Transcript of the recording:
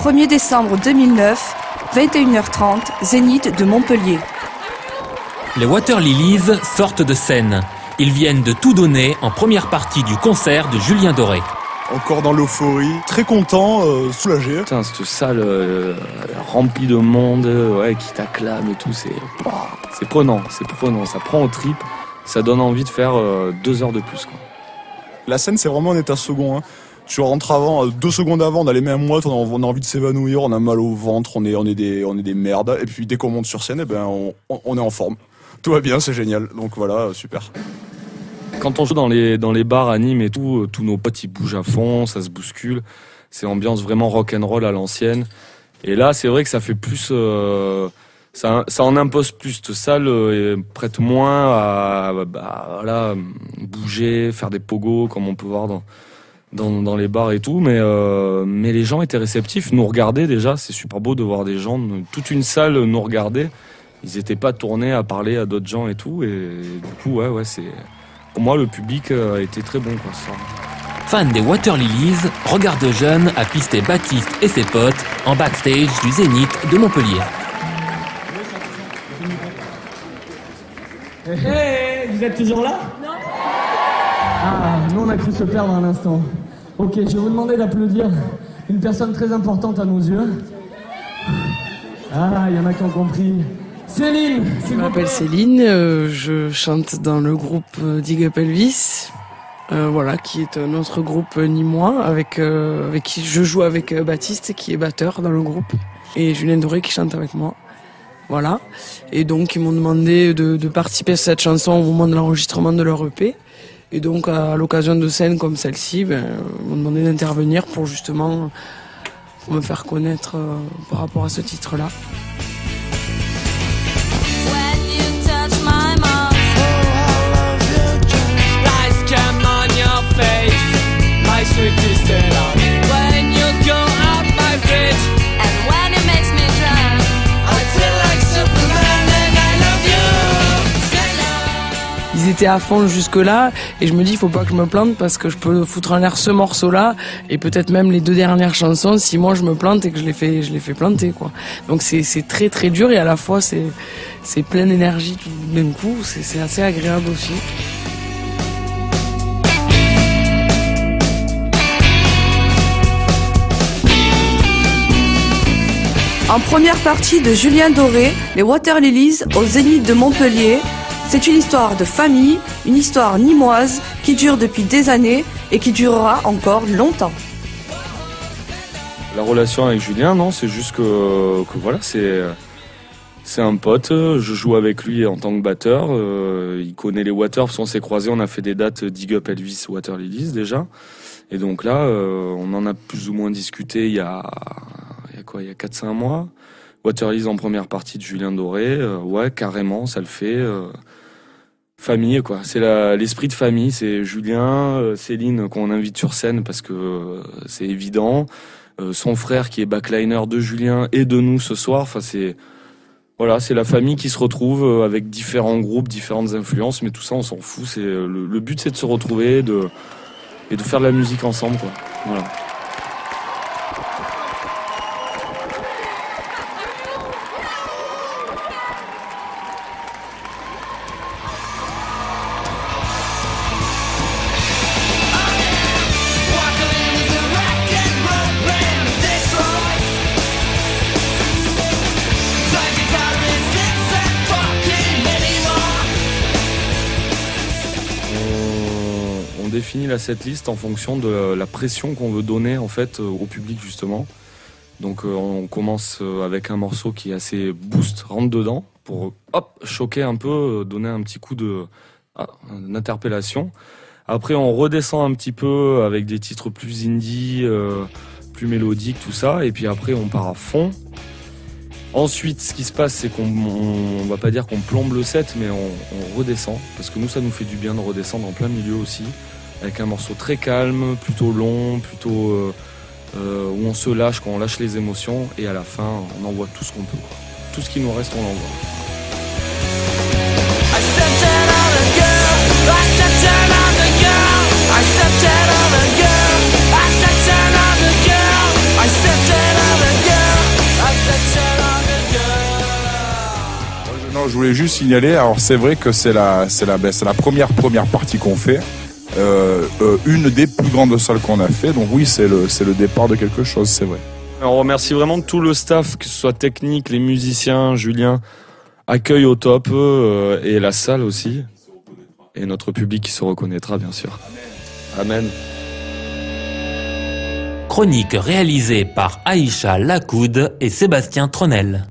1er décembre 2009, 21h30, Zénith de Montpellier. Les Water Lilies sortent de scène. Ils viennent de tout donner en première partie du concert de Julien Doré. Encore dans l'euphorie, très content, soulagé. Putain, cette salle remplie de monde, qui t'acclame et tout, c'est prenant, ça prend aux tripes, ça donne envie de faire 2 heures de plus, quoi. La scène, c'est vraiment un état second, hein. Tu rentres avant, 2 secondes avant, on a les mains moites, on a envie de s'évanouir, on a mal au ventre, on est des merdes. Et puis dès qu'on monte sur scène, on est en forme. Tout va bien, c'est génial. Donc voilà, super. Quand on joue dans les bars à Nîmes et tout, tous nos potes ils bougent à fond, ça se bouscule. C'est ambiance vraiment rock'n'roll à l'ancienne. Et là, c'est vrai que ça fait plus, ça en impose plus. Cette salle prête moins à bouger, faire des pogos comme on peut voir dans les bars et tout. Mais les gens étaient réceptifs, nous regardaient déjà. C'est super beau de voir des gens, toute une salle nous regarder. Ils étaient pas tournés à parler à d'autres gens et tout. Et du coup, ouais, c'est. Pour moi, le public a été très bon, quoi, ce soir. Fan des Water Lilies, regarde jeune a pisté Baptiste et ses potes en backstage du Zénith de Montpellier. Hey, vous êtes toujours là? Non. Ah, nous on a cru se perdre un instant. Ok, je vais vous demander d'applaudir une personne très importante à nos yeux. Ah, il y en a qui ont compris. Céline. Je m'appelle Céline, je chante dans le groupe Dig Up Elvis, qui est un autre groupe nîmois avec qui je joue avec Baptiste qui est batteur dans le groupe et Julien Doré qui chante avec moi. Voilà. Et donc ils m'ont demandé de participer à cette chanson au moment de l'enregistrement de leur EP. Et donc à l'occasion de scènes comme celle-ci, ils m'ont demandé d'intervenir pour justement me faire connaître par rapport à ce titre-là. Ils étaient à fond jusque-là et je me dis il faut pas que je me plante parce que je peux foutre en l'air ce morceau-là et peut-être même les 2 dernières chansons si moi je me plante et que je les fais planter, quoi. Donc c'est très très dur et à la fois c'est plein d'énergie tout d'un coup, c'est assez agréable aussi. En première partie de Julien Doré, les Water Lilies au Zénith de Montpellier. C'est une histoire de famille, une histoire nîmoise qui dure depuis des années et qui durera encore longtemps. La relation avec Julien, non, c'est juste que voilà, c'est un pote, je joue avec lui en tant que batteur, il connaît les Water, parce qu'on s'est croisés, on a fait des dates Dig Up Elvis, Water Lilies déjà. Et donc là, on en a plus ou moins discuté il y a 4-5 mois. Water Lilies en première partie de Julien Doré, carrément, ça le fait. Famille, quoi. C'est l'esprit de famille. C'est Julien, Céline qu'on invite sur scène parce que c'est évident. Son frère qui est backliner de Julien et de nous ce soir. Enfin, c'est la famille qui se retrouve avec différents groupes, différentes influences, mais tout ça on s'en fout. C'est le but, c'est de se retrouver et de faire de la musique ensemble, quoi. Voilà. On définit la setlist en fonction de la pression qu'on veut donner en fait au public justement. Donc on commence avec un morceau qui est assez boost, rentre dedans pour choquer un peu, donner un petit coup d'interpellation. Après on redescend un petit peu avec des titres plus indie, plus mélodiques, tout ça. Et puis après on part à fond. Ensuite, ce qui se passe, c'est qu'on va pas dire qu'on plombe le set, mais on redescend. Parce que nous, ça nous fait du bien de redescendre en plein milieu aussi. Avec un morceau très calme, plutôt long, plutôt où on se lâche, quand on lâche les émotions. Et à la fin, on envoie tout ce qu'on peut. Tout ce qui nous reste, on l'envoie. I je voulais juste signaler, alors c'est vrai que c'est la première partie qu'on fait, une des plus grandes salles qu'on a fait, donc oui, c'est le départ de quelque chose, c'est vrai. On remercie vraiment tout le staff, que ce soit technique, les musiciens, Julien, accueil au top, et la salle aussi, et notre public qui se reconnaîtra bien sûr. Amen. Chronique réalisée par Aïcha Lacoude et Sébastien Tronel.